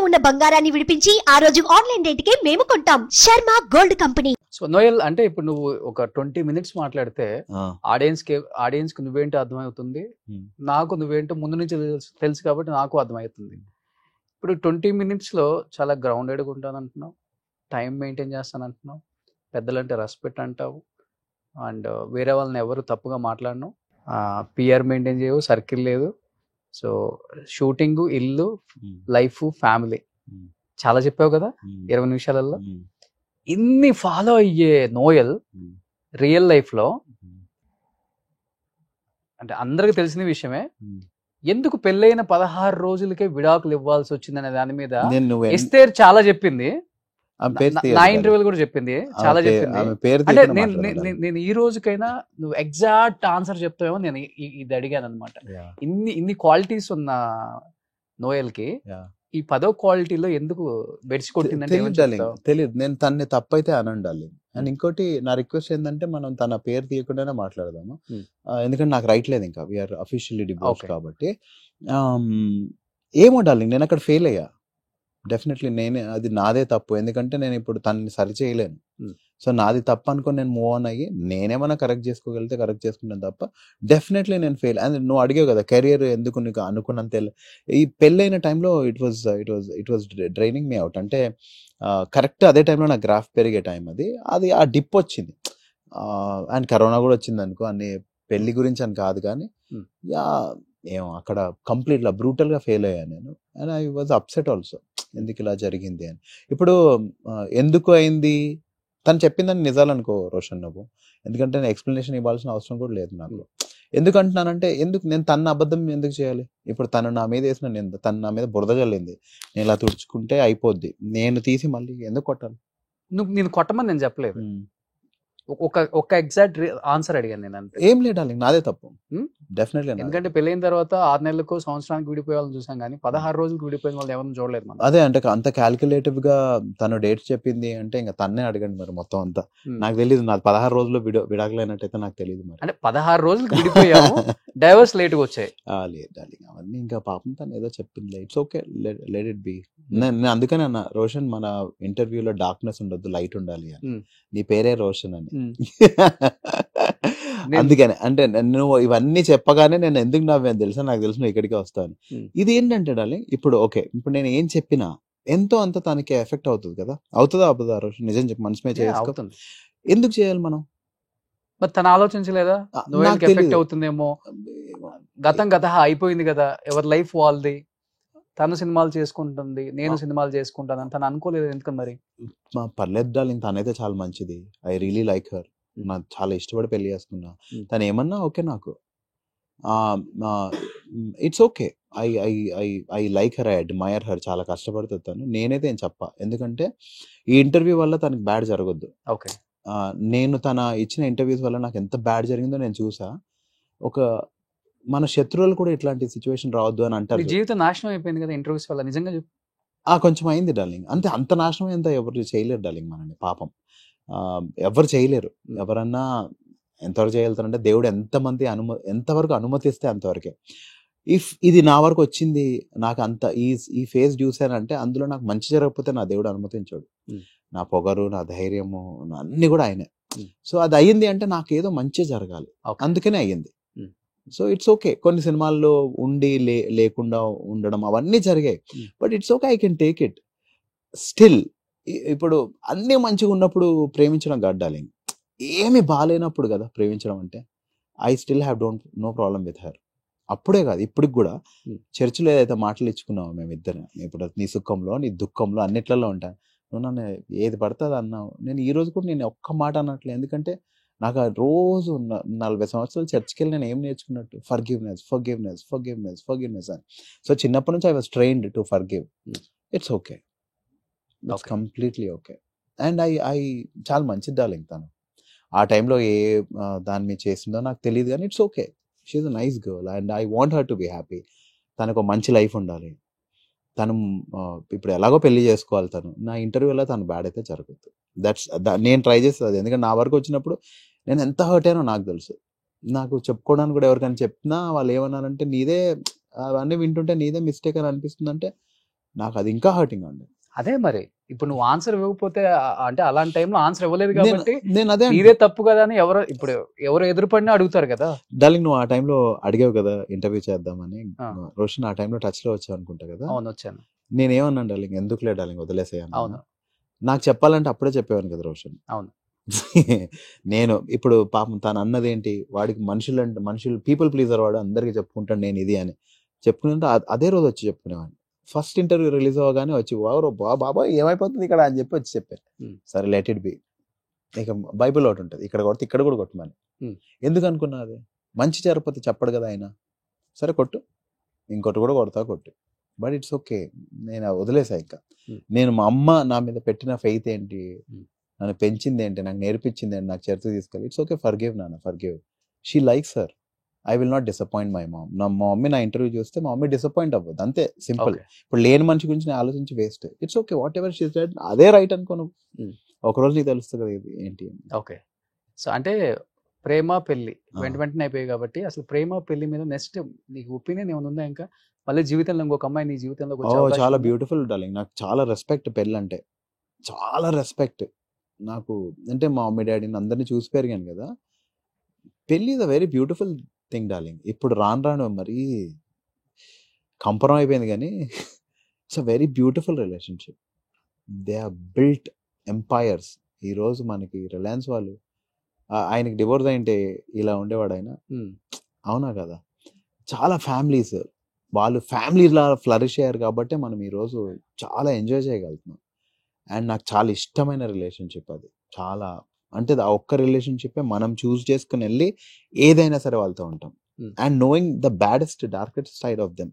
ఉన్న బంగారాన్ని విడిపించి ఆ రోజు ఆన్లైన్ రేటుకే మేము కొంటాం. Sharma gold company. So Noel, అంటే ఇప్పుడు నువ్వు ఒక 20 minutes మాట్లాడితే ఆడియన్స్ కి నువ్వేంటో అర్థమవుతుంది, నాకు నువ్వేంటో ముందు నుంచి తెలుసు కాబట్టి నాకు అర్థమవుతుంది. ఇప్పుడు 20 minutes లో చాలా గ్రౌండెడ్గా ఉంటాను అంటున్నావు, టైం మెయింటైన్ చేస్తాను అంటున్నావు, పెద్దలంటే రెస్పెక్ట్ అంటావు, అండ్ వేరే వాళ్ళని ఎవరు తప్పుగా మాట్లాడను, పిఆర్ మెయింటైన్ చేయవు, సర్కిల్ లేదు, సో షూటింగ్, ఇల్లు, లైఫ్, ఫ్యామిలీ చాలా చెప్పావు కదా 20 నిమిషాలలో. ఇన్ని ఫాలో అయ్యే నోయల్ రియల్ లైఫ్ లో, అంటే అందరికి తెలిసిన విషయమే, ఎందుకు పెళ్ళైన 16 రోజులకే విడాకులు ఇవ్వాల్సి వచ్చిందనే దాని మీద ఎస్తేర్ చాలా చెప్పింది, నా ఇంటర్వ్యూలు కూడా చెప్పింది, చాలా చెప్పింది. అంటే నేను ఈ రోజుకైనా నువ్వు ఎగ్జాక్ట్ ఆన్సర్ చెప్తావేమో నేను ఇది అడిగాను అనమాట. ఇన్ని క్వాలిటీస్ ఉన్న నోయల్ కి ఈ 10వ క్వాలిటీలో ఎందుకు బెడ్స్ కొట్టిందంటే తెలియదు. నేను తన్ని తప్పైతే అనండాలి. అండ్ ఇంకోటి నా రిక్వెస్ట్ ఏంటంటే మనం తన పేరు తీయకుండానే మాట్లాడదాము, ఎందుకంటే నాకు రైట్ లేదు, ఇంకా వీఆర్ అఫీషియల్లీ డివోర్స్ కాబట్టి. ఏమో డార్లింగ్, నేను అక్కడ ఫెయిల్ అయ్యా డెఫినెట్లీ. అది నాదే తప్పు, ఎందుకంటే నేను ఇప్పుడు తనని సరి చేయలేను. సో నాది తప్పు అనుకుని నేను మూవ్ ఆన్ అయ్యి నేనేమైనా కరెక్ట్ చేసుకోగలిగితే కరెక్ట్ చేసుకుంటాను తప్ప డెఫినెట్లీ నేను ఫెయిల్. అండ్ నువ్వు అడిగావు కదా కెరియర్ ఎందుకు నీకు అనుకున్నంత ఈ పెళ్ళైన టైంలో it was draining me out. అంటే కరెక్ట్ అదే టైంలో నా గ్రాఫ్ పెరిగే టైం అది ఆ డిప్ వచ్చింది, అండ్ కరోనా కూడా వచ్చింది అనుకో. అన్ని పెళ్లి గురించి అని కాదు కానీ ఏమో అక్కడ కంప్లీట్గా బ్రూటల్గా ఫెయిల్ అయ్యాను నేను. And I was upset also, ఎందుకు ఇలా జరిగింది అని. ఇప్పుడు ఎందుకు అయింది తను చెప్పిందని నిజాలు అనుకో రోషన్ నువ్వు, ఎందుకంటే నేను ఎక్స్ప్లెనేషన్ ఇవ్వాల్సిన అవసరం కూడా లేదు నాకు. ఎందుకు అంటున్నానంటే నేను తన అబద్ధం ఎందుకు చేయాలి? ఇప్పుడు తను నా మీద వేసిన తను నా మీద బురద జల్లింది, నేను ఇలా తుడుచుకుంటే అయిపోద్ది, నేను తీసి మళ్ళీ ఎందుకు కొట్టాలి? నేను కొట్టమని నేను చెప్పలేదు, ఒక ఎగ్జాక్ట్ ఆన్సర్ అడిగాను నేను అంతే. ఏం లేదు, నాదే తప్పు డెఫినెట్లీ. ఎందుకంటే పెళ్ళైన తర్వాత 6 నెలలకు సంవత్సరానికి విడిపోయే వాళ్ళని చూసాం కానీ 16 రోజులకు విడిపోయిన వాళ్ళు ఎవరిని చూడలేదు మనం. అదే అంటే అంత క్యాల్కులేటివ్ గా తను డేట్స్ చెప్పింది అంటే ఇంకా తన్నే అడగండి మరి మొత్తం అంతా. నాకు తెలియదు, నాకు 16 రోజులు విడాకులైనట్టయితే నాకు తెలియదు మరి. అంటే 16 రోజులకు విడిపోయాము, డైవర్స్ లేట్ గా వచ్చాయి. లేదు డార్లింగ్, అవన్నీ ఇంకా పాపం తను ఏదో చెప్పింది, it's okay, let it be. నేను అందుకనే అన్న రోషన్ మన ఇంటర్వ్యూలో డార్క్నెస్ ఉండొద్దు, లైట్ ఉండాలి అని. నీ పేరే రోషన్ అని. అందుకనే అంటే నువ్వు ఇవన్నీ చెప్పగానే నేను ఎందుకు నవ్వాను తెలుసా? నాకు తెలుసు నువ్వు ఇక్కడికే వస్తాను. ఇది ఏంటంటే డార్లింగ్, ఇప్పుడు ఓకే, ఇప్పుడు నేను ఏం చెప్పినా ఎంతో అంత తనకి ఎఫెక్ట్ అవుతుంది కదా. అవుతుందా అవుతుందా రోషన్? నిజం చెప్పి మనసు మీద చేసుకోవాలి. ఎందుకు చేయాలి మనం? మరి తను ఆలోచించలేదా ఎఫెక్ట్ అవుతుందేమో? గతం అయిపోయింది కదా, ఎవరి లైఫ్ వాళ్ళది, తను సినిమాలు చేసుకుంటుంది, నేను సినిమాలు చేసుకుంటాను అని తను అనుకోలేదు ఎందుకు మరి? పర్లేదు డార్లింగ్, తనైతే చాలా మంచిది, ఐ రియలీ లైక్ హర్, నాకు చాలా ఇష్టపడి పెళ్లి చేసుకున్నా. తను ఏమన్నా ఓకే నాకు, it's okay, I like her, I admire her. చాలా కష్టపడుతుంది తను, నేనైతే ఏం చెప్పా, ఎందుకంటే ఈ ఇంటర్వ్యూ వల్ల తనకి బ్యాడ్ జరగద్దు. ఓకే, నేను తన ఇచ్చిన ఇంటర్వ్యూస్ వల్ల నాకు ఎంత బ్యాడ్ జరిగిందో నేను చూసా. మన శత్రువులు కూడా ఇట్లాంటి సిచ్యువేషన్ రావద్దు అని అంటారు. జీవితం నాశనం అయిపోయింది కదా ఇంటర్వ్యూస్ వల్ల, నిజంగా చెప్పు. కొంచెం అయింది డార్లింగ్, అంత నాశనం ఎంత ఎవరు చేయలేరు డార్లింగ్ మనని, పాపం ఎవరు చేయలేరు. ఎవరన్నా ఎంతవరకు చేయగలుగుతారంటే దేవుడు ఎంతవరకు అనుమతిస్తే అంతవరకే. ఇఫ్ ఇది నా వరకు వచ్చింది, నాకు అంత ఈ ఫేజ్ చూసానంటే అందులో నాకు మంచి జరగకపోతే నా దేవుడు అనుమతించాడు. నా పొగరు, నా ధైర్యము, అన్ని కూడా ఆయనే. సో అది అయ్యింది అంటే నాకు ఏదో మంచి జరగాలి, అందుకనే అయ్యింది. సో ఇట్స్ ఓకే, కొన్ని సినిమాల్లో ఉండి లేకుండా ఉండడం అవన్నీ జరిగాయి, but it's okay, I can take it. Still ఇప్పుడు అన్నీ మంచిగా ఉన్నప్పుడు ప్రేమించడం కాదు డార్లింగ్, ఏమి బాగాలేనప్పుడు కదా ప్రేమించడం అంటే. I still have no problem with her. అప్పుడే కాదు ఇప్పటికి కూడా చర్చిలో ఏదైతే మాటలు ఇచ్చుకున్నావు మేమిద్దరం, ఇప్పుడు నీ సుఖంలో నీ దుఃఖంలో అన్నిట్లలో ఉంటాను. నువ్వు నన్ను ఏది పడుతుంది అన్నావు, నేను ఈ రోజు కూడా నేను ఒక్క మాట అన్నట్లే. ఎందుకంటే నాకు ఆ రోజు 40 సంవత్సరాలు చర్చికి వెళ్ళి నేను ఏం నేర్చుకున్నట్టు, ఫర్గివ్నెస్ అని. సో చిన్నప్పటి నుంచి I was trained to forgive. It's okay, it's completely okay. And I చాలా మంచిది డార్లింగ్ తను. ఆ టైంలో దాని మీద చేసిందో నాకు తెలియదు కానీ it's okay, she's a nice girl and I want her to be happy. తనకు మంచి లైఫ్ ఉండాలి. తను ఇప్పుడు ఎలాగో పెళ్లి చేసుకోవాలి. నా ఇంటర్వ్యూలో తను బ్యాడ్ అయితే జరుగుతుంది. నేను ట్రై చేస్తుంది. ఎందుకంటే నా వరకు వచ్చినప్పుడు నేను ఎంత హర్ట్ అయినో నాకు తెలుసు. నాకు చెప్పుకోవడానికి కూడా ఎవరికైనా చెప్పినా వాళ్ళు ఏమన్నారంటే నీదే, అవన్నీ వింటుంటే నీదే మిస్టేక్ అని అనిపిస్తుందంటే నాకు అది ఇంకా హర్టింగ్ అండి. అదే మరి ఇప్పుడు నువ్వు ఆన్సర్ ఇవ్వకపోతే అంటే అలాంటి టైంలో ఆన్సర్ ఇవ్వలేదు కాబట్టి నేను అదే ఇదే తప్పు కదా అని ఎవరు ఎదురుపడినా అడుగుతారు కదా. డార్లింగ్ నువ్వు ఆ టైంలో అడిగావు కదా ఇంటర్వ్యూ చేద్దామని, రోషన్ ఆ టైంలో టచ్ లో వచ్చావు అనుకుంటా కదా. అవును వచ్చాను. నేనేమన్నాను డార్లింగ్, ఎందుకులే డార్లింగ్ వదిలేసేయాను. అవును నాకు చెప్పాలంటే అప్పుడే చెప్పేవాను కదా రోషన్. అవును. నేను ఇప్పుడు పాపం తను అన్నది ఏంటి, వాడికి మనుషులు పీపుల్ ప్లీజర్, వాడు అందరికీ చెప్పుకుంటాను నేను ఇది అని చెప్పుకుంటే అదే రోజు వచ్చి చెప్పుకునేవాడిని. ఫస్ట్ ఇంటర్వ్యూ రిలీజ్ అవ్వగానే వచ్చి బాబా ఏమైపోతుంది ఇక్కడ అని చెప్పి వచ్చి చెప్పాను. సరే లెట్ ఇట్ బి. ఇక బైబిల్ ఒకటి ఉంటుంది, ఇక్కడ కొడితే ఇక్కడ కూడా కొట్టమని. ఎందుకు అనుకున్నా అది మంచి జరగకపోతే చెప్పడు కదా ఆయన. సరే కొట్టు, ఇంకోటి కూడా కొట్టు, బట్ ఇట్స్ ఓకే. నేను వదిలేసా. ఇంకా నేను మా అమ్మ నా మీద పెట్టిన ఫెయిత్ ఏంటి, నన్ను పెంచింది ఏంటి, నాకు నేర్పించింది ఏంటి, నాకు చర్చ తీసుకెళ్ళి ఇట్స్ ఓకే, ఫర్గివ్ నాన్న, forgive. She likes her, I will not disappoint my mom. మా మమ్మీ నా ఇంటర్వ్యూ చూస్తే మా మమ్మీ డిసప్పాయింట్ అవ్వదు, అంతే సింపుల్. ఇప్పుడు లేని మనిషి గురించి నేను ఆలోచించి waste. It's okay, what ever she said అదే రైట్ అనుకోను. ఒకరోజు నీకు తెలుస్తుంది కదా ఇది ఏంటి. ఓకే, సో అంటే ప్రేమ పెళ్లి వెంటనే అయిపోయాయి కాబట్టి అసలు ప్రేమ పెళ్లి మీద నెక్స్ట్ నీకు ఒపీనియన్ ఏమైనా ఉందా? ఇంకా మళ్ళీ జీవితంలో ఇంకొక అమ్మాయి నీ జీవితంలో చాలా బ్యూటిఫుల్ డార్లింగ్. నాకు చాలా రెస్పెక్ట్ పెళ్ళి అంటే, చాలా రెస్పెక్ట్ నాకు. అంటే మా మమ్మీ డాడీని అందరినీ చూసి పెరిగాను కదా. పెళ్ళి is a very beautiful thing darling. ఇప్పుడు రాను మరీ కంపరం అయిపోయింది కానీ it's a very beautiful relationship. They are built empires. ఈరోజు మనకి రిలయన్స్ వాళ్ళు, ఆయనకి డివోర్స్ అయింటే ఇలా ఉండేవాడు ఆయన, అవునా కదా. చాలా ఫ్యామిలీస్ వాళ్ళు ఫ్యామిలీలా ఫ్లరిష్ అయ్యారు కాబట్టి మనం ఈరోజు చాలా ఎంజాయ్ చేయగలుగుతున్నాం. అండ్ నాకు చాలా ఇష్టమైన రిలేషన్షిప్ అది. చాలా అంటే ఆ ఒక్క రిలేషన్షిప్పే మనం చూస్ చేసుకుని వెళ్ళి ఏదైనా సరే వాళ్ళతో ఉంటాం. And knowing the baddest darkest side of them,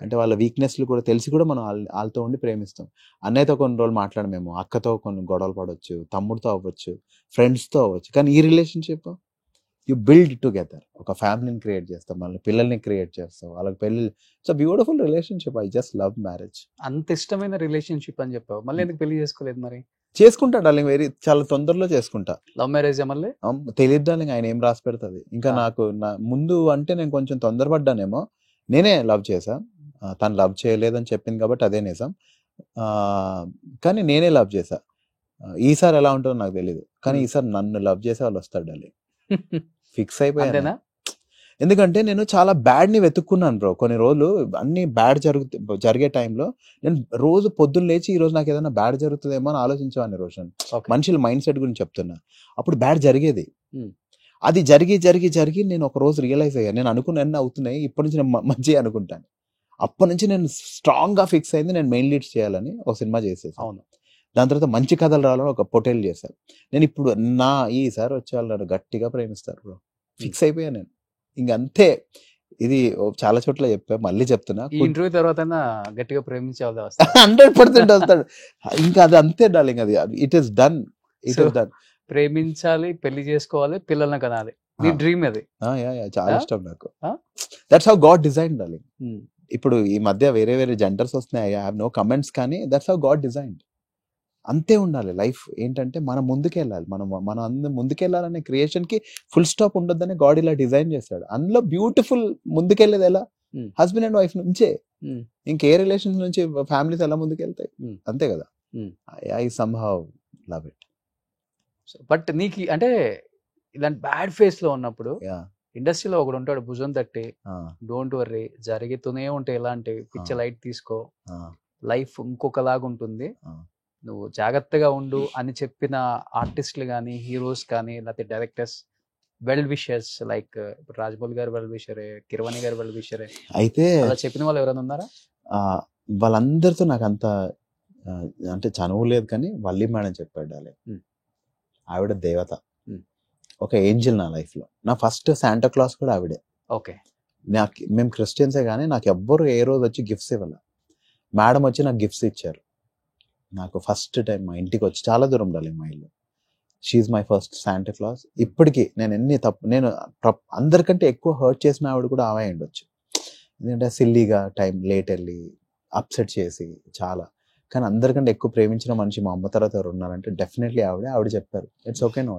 అంటే వాళ్ళ వీక్నెస్లు కూడా తెలిసి కూడా మనం వాళ్ళతో ఉండి ప్రేమిస్తాం. అన్నయ్యతో కొన్ని రోజులు మాట్లాడమేమో, అక్కతో కొన్ని గొడవలు పడవచ్చు, తమ్ముడితో అవ్వచ్చు, ఫ్రెండ్స్తో అవ్వచ్చు. కానీ ఈ రిలేషన్షిప్ యూ బిల్డ్ టుగెదర్. ఒక ఫ్యామిలీని క్రియేట్ చేస్తాం, మళ్ళీ పిల్లల్ని క్రియేట్ చేస్తాం, వాళ్ళకి పెళ్ళి. It's a beautiful relationship. I just love marriage. అంత ఇష్టమైన రిలేషన్షిప్ అని చెప్పావు, మళ్ళీ ఎందుకు పెళ్లి చేసుకోలేదు? మరి చేసుకుంటా డార్లింగ్, చాలా తొందరలో చేసుకుంటా. లవ్ మ్యారేజ్ మళ్ళీ తెలియదు డార్లింగ్, ఆయన ఏం రాసి పెడుతుంది. ఇంకా నాకు ముందు అంటే నేను కొంచెం తొందరపడ్డానేమో. నేనే లవ్ చేశా, తను లవ్ చేయలేదని చెప్పింది కాబట్టి అదే నిజం. కానీ నేనే లవ్ చేశా. ఈసారి ఎలా ఉంటుందో నాకు తెలియదు, కానీ ఈసారి నన్ను లవ్ చేసే వాళ్ళు వస్తాడు డార్లింగ్. ఫిక్స్ అయిపోయాను. ఎందుకంటే నేను చాలా బ్యాడ్ని వెతుక్కున్నాను బ్రో. కొన్ని రోజులు అన్ని బ్యాడ్ జరిగే టైంలో నేను రోజు పొద్దున్న లేచి ఈ రోజు నాకు ఏదైనా బ్యాడ్ జరుగుతుందేమో అని ఆలోచించేవాడిని రోషన్. మనుషుల మైండ్ సెట్ గురించి చెప్తున్నా. అప్పుడు బ్యాడ్ జరిగేది. అది జరిగి నేను ఒక రోజు రియలైజ్ అయ్యాను, నేను అనుకున్న అన్నీ అవుతున్నాయి, ఇప్పటి నుంచి నేను మంచి అనుకుంటాను. అప్పటి నుంచి నేను స్ట్రాంగ్ గా ఫిక్స్ అయింది, నేను మెయిన్ లీడ్స్ చేయాలని ఒక సినిమా చేసేసాను. దాని తర్వాత మంచి కథలు రావాలని ఒక పొటేల్ చేశాను. నేను ఇప్పుడు ఈసారి వచ్చే వాళ్ళు నన్ను గట్టిగా ప్రేమిస్తారు బ్రో. ఫిక్స్ అయిపోయాను నేను. ఇంకంతే. ఇది చాలా చోట్ల చెప్పా, మళ్ళీ చెప్తున్నా, ఇంటర్వ్యూ తర్వాత గట్టిగా ప్రేమించే 100% వస్తాడు. ఇంకా అది అంతే డార్లింగ్, అది ఇట్ ఈస్ డన్. ప్రేమించాలి, పెళ్లి చేసుకోవాలి, పిల్లల్ని కనాలి, నీ డ్రీమ్ అది. చాలా ఇష్టం నాకు. That's how God design darling. ఇప్పుడు ఈ మధ్య వేరే జెండర్స్ వస్తున్నాయి, ఐ హావ్ నో కమెంట్స్, కానీ దట్స్ హౌ గాడ్ డిజైన్. అంతే ఉండాలి లైఫ్. ఏంటంటే మనం ముందుకెళ్ళాలి, మనం అందరం ముందుకెళ్ళాలనే క్రియేషన్ కి ఫుల్ స్టాప్ ఉండొద్దని గాడ్ ఇలా డిజైన్ చేశాడు. అందులో బ్యూటిఫుల్ ముందుకెళ్ళేది ఎలా, హస్బెండ్ అండ్ వైఫ్ నుంచే. ఇంకే రిలేషన్స్ నుంచి ఫ్యామిలీస్ ఎలా ముందుకెళ్తాయి, అంతే కదా. I somehow love it. But నీకు అంటే ఇలాంటి బ్యాడ్ ఫేస్ లో ఉన్నప్పుడు ఇండస్ట్రీలో ఒకడు ఉంటాడు భుజం తట్టి, డోంట్ వర్రీ జరుగుతూనే ఉంటాయి ఇలాంటి పిక్చర్, లైట్ తీసుకో, లైఫ్ ఇంకొకలాగా ఉంటుంది, నువ్వు జాగ్రత్తగా ఉండు అని చెప్పిన ఆర్టిస్టులు కానీ, హీరోస్ కానీ, లేకపోతే డైరెక్టర్స్, వెల్ విషర్స్, లైక్ ఇప్పుడు రాజమౌళి గారు వెల్ విషరే, కిరవాణి గారు వెల్ విషరే, అయితే అలా చెప్పిన వాళ్ళు ఎవరైనా ఉన్నారా? వాళ్ళందరితో నాకు అంత అంటే చనువు లేదు, కానీ వల్లి మేడం చెప్పాడు, ఆవిడ దేవత, ఒక ఏంజిల్ నా లైఫ్ లో. నా ఫస్ట్ శాంటా క్లాస్ కూడా ఆవిడే. ఓకే, మేము క్రిస్టియన్సే కానీ నాకు ఎవ్వరు ఏ రోజు వచ్చి గిఫ్ట్స్ ఇవ్వాలి. మేడం వచ్చి నాకు గిఫ్ట్స్ ఇచ్చారు. నాకు ఫస్ట్ టైం మా ఇంటికి వచ్చి, చాలా దూరం ఉండాలి మా ఇల్లు. She's my first Santa Claus. ఇప్పటికీ నేను అందరికంటే ఎక్కువ హర్ట్ చేసిన ఆవిడ కూడా ఆమె ఉండొచ్చు. ఎందుకంటే సిల్లీగా టైం లేట్ వెళ్ళి అప్సెట్ చేసి చాలా, కానీ అందరికంటే ఎక్కువ ప్రేమించిన మనిషి మా అమ్మ తర్వాత ఎవరు ఉన్నారంటే డెఫినెట్లీ ఆవిడ చెప్పారు, ఇట్స్ ఓకే నో,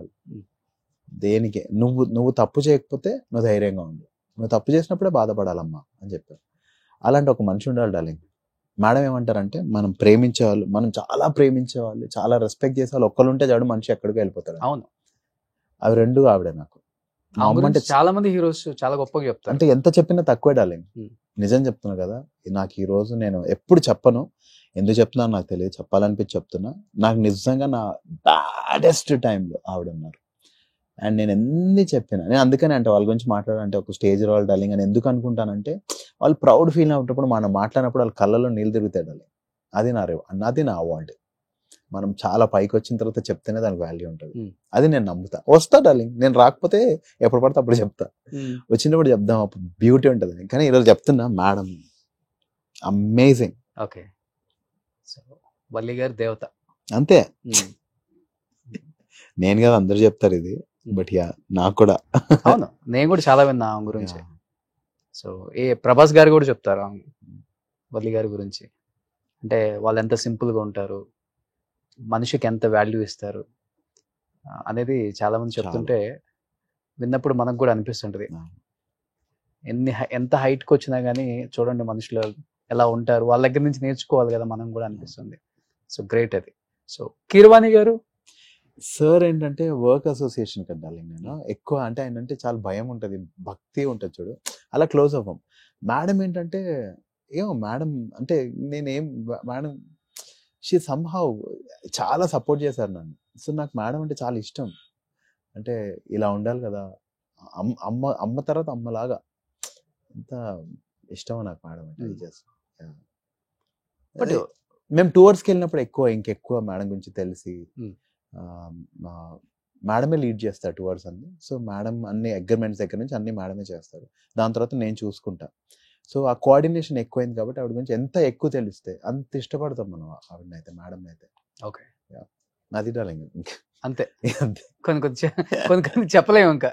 దేనికి నువ్వు తప్పు చేయకపోతే నువ్వు ధైర్యంగా ఉండు, నువ్వు తప్పు చేసినప్పుడే బాధపడాలమ్మా అని చెప్పారు. అలాంటి ఒక మనిషి ఉండాలి డార్లింగ్. మేడం ఏమంటారంటే మనం ప్రేమించే వాళ్ళు, మనం చాలా ప్రేమించే వాళ్ళు, చాలా రెస్పెక్ట్ చేసే వాళ్ళు ఒక్కరుంటే చాడు మనిషి ఎక్కడికి వెళ్ళిపోతారు. అవును, అవి రెండు ఆవిడే నాకు. మా అమ్మ అంటే చాలా మంది హీరోస్ చాలా గొప్పగా చెప్తారు. అంటే ఎంత చెప్పినా తక్కువే డార్లింగ్. నిజం చెప్తున్నా కదా, నాకు ఈ రోజు నేను ఎప్పుడు చెప్పను, ఎందుకు చెప్తున్నా నాకు తెలియదు, చెప్పాలనిపించి చెప్తున్నా. నాకు నిజంగా నా బ్యాడెస్ట్ టైంలో ఆవిడ ఉన్నారు. అండ్ నేను ఎన్ని చెప్పినా, నేను అందుకనే అంటే వాళ్ళ గురించి మాట్లాడాలంటే ఒక స్టేజ్ రావాలి డార్లింగ్ అని ఎందుకు అనుకుంటానంటే, వాళ్ళు ప్రౌడ్ ఫీల్ అవుతున్నప్పుడు మనం మాట్లాడినప్పుడు వాళ్ళ కళ్ళలో నీళ్ళు తిరుగుతాయి డార్లింగ్. అది అది నా అవార్డు. మనం చాలా పైకి వచ్చిన తర్వాత చెప్తేనే దానికి వాల్యూ ఉంటుంది. అది నేను నమ్ముతా. వస్తా డార్లింగ్, నేను రాకపోతే ఎప్పుడు పడితే అప్పుడు చెప్తా, వచ్చినప్పుడు చెప్దాం, అప్పుడు బ్యూటీ ఉంటుంది. కానీ ఈరోజు చెప్తున్నా, madam amazing. Okay, so Valli గారు దేవత అంతే. నేను కదా అందరు చెప్తారు ఇది, బట్ యా నాకు కూడా. అవును, నేను కూడా చాలా విన్నా ఆమె గురించి. సో ప్రభాస్ గారు కూడా చెప్తారు ఆమె వల్లి గారి గురించి. అంటే వాళ్ళు ఎంత సింపుల్గా ఉంటారు, మనిషికి ఎంత వాల్యూ ఇస్తారు అనేది చాలా మంది చెప్తుంటే విన్నప్పుడు మనకు కూడా అనిపిస్తుంటది. ఎంత హైట్కి వచ్చినా కానీ చూడండి మనుషులు ఎలా ఉంటారు, వాళ్ళ దగ్గర నుంచి నేర్చుకోవాలి కదా మనం కూడా అనిపిస్తుంది. సో గ్రేట్ అది. సో కీరవాణి గారు సార్ ఏంటంటే వర్క్ అసోసియేషన్ కదా డార్లింగ్. నేను ఎక్కువ అంటే ఆయన అంటే చాలా భయం ఉంటుంది, భక్తి ఉంటుంది చూడు, అలా క్లోజ్ అవ్వం. మేడం ఏంటంటే ఏమో మేడం అంటే నేనేం మేడం షీ సమ్హౌ చాలా సపోర్ట్ చేశారు నన్ను. సో నాకు మేడం అంటే చాలా ఇష్టం. అంటే ఇలా ఉండాలి కదా, అమ్మ తర్వాత అమ్మలాగా ఎంత ఇష్టమో నాకు మేడం అంటే. బట్ మేము టూర్స్కి వెళ్ళినప్పుడు ఇంకెక్కువ మేడం గురించి తెలిసి, మేడమే లీడ్ చేస్తారు టూర్స్ అన్ని. సో మేడం అన్ని అగ్రిమెంట్స్ దగ్గర నుంచి అన్ని మేడమే చేస్తారు. దాని తర్వాత నేను చూసుకుంటా. సో ఆ కోఆర్డినేషన్ ఎక్కువైంది కాబట్టి ఆవిడ గురించి ఎంత ఎక్కువ తెలిస్తే అంత ఇష్టపడతాం మనం ఆవిడనైతే, మేడం అయితే. ఓకే, అది డార్లింగ్. అంతే. కొన్ని చెప్పలేము ఇంకా.